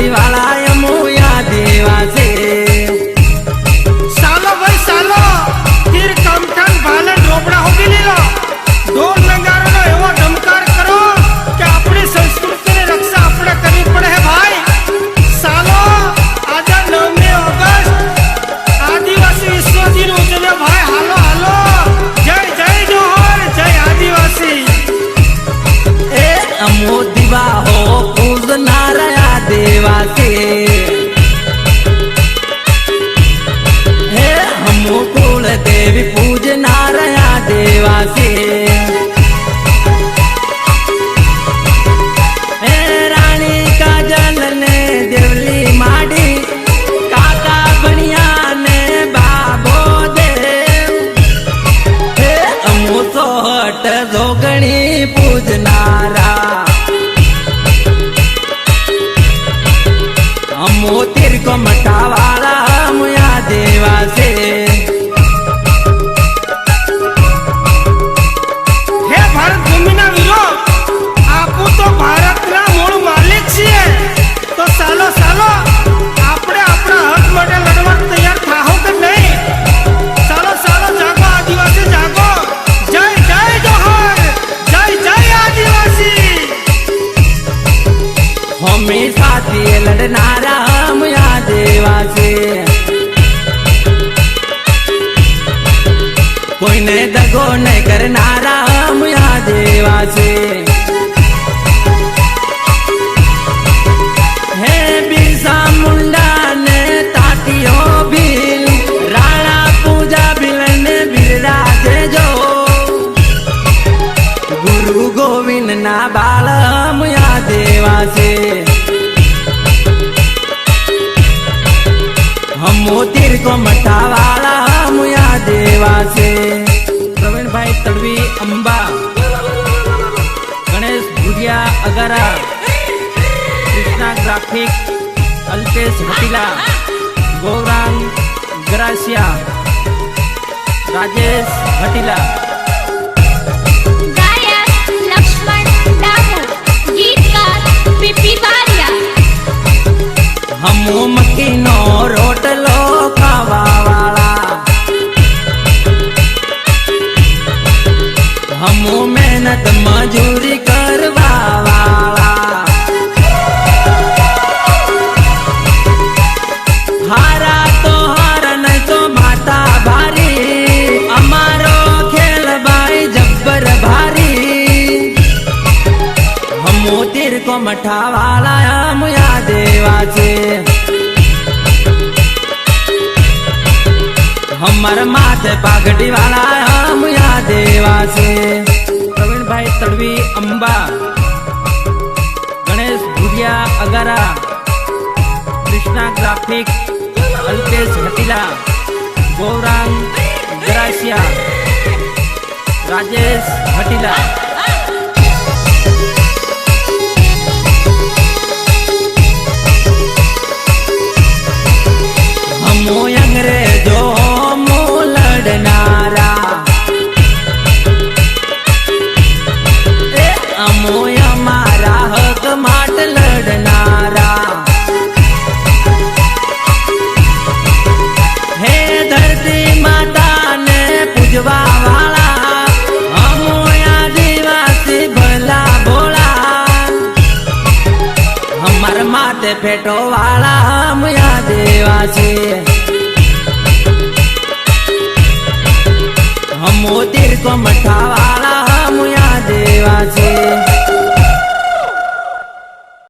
पागड़ी वाला यमुया देवा से सालो भाई सालो तीर कमठन भाले ढोबड़ा होगी लीलो ढोल नगारा नो एवो धमकार करो कि अपनी संस्कृति ने रक्षा अपने करनी पड़े है भाई। सालो आज 9 अगस्त आदिवासी विश्व दिन उजवे भाई। हालो हालो जय जय जोहर जय आदिवासी। ए अमो दिवा हो पूज नाराया देवा से कुल देवी पूज नाराया देवा से रानी का जल ने देवली माडी काका बनिया ने बाबो देव अमो सोहट जोगणी पूजनारा अमो तिर को मटावाला मुया देवा से लड़नारा मुया देवा से कोई ने दगो नहीं करनारा मुया देवा से हे बिरसा मुंडा ने ताटियो बिल राणा पूजा बिलन बिरराजे जो गुरु गोविंद ना बाल मुया देवा से मोतीर को मठावाला मुया देवा से प्रवीण भाई तड़वी अंबा गणेश भुजिया अगारा कृष्णा ग्राफिक अल्पेश हटीला गौरांग ग्रासिया राजेश हटीला गायक लक्ष्मण डामोर गीतकार पीपी बारिया हमो मकीनो रोटलो खावा वाला हमो मेहनत मजूरी करवा वाला हारा तो हार नहीं तो माता भारी अमारो खेल भाई जब्बर भारी हमो तीर को मठा वाला मुया देवा से हमार माथे पागड़ी वाला मुया देवा से प्रवीण भाई तड़वी अंबा गणेश भुजिया अगारा कृष्णा ग्राफिक अल्पेश हटीला गौरांग ग्रासिया राजेश हटीला हमो अंग्रेजो लड़नारा अमो हमारा हक माट लड़नारा हे धरती माता ने पूजवा वाला हमो आदिवासी भला भोला हमार माथे फेटो वाला मुया देवा से हमो तीर को मठा वाला मुया देवा से।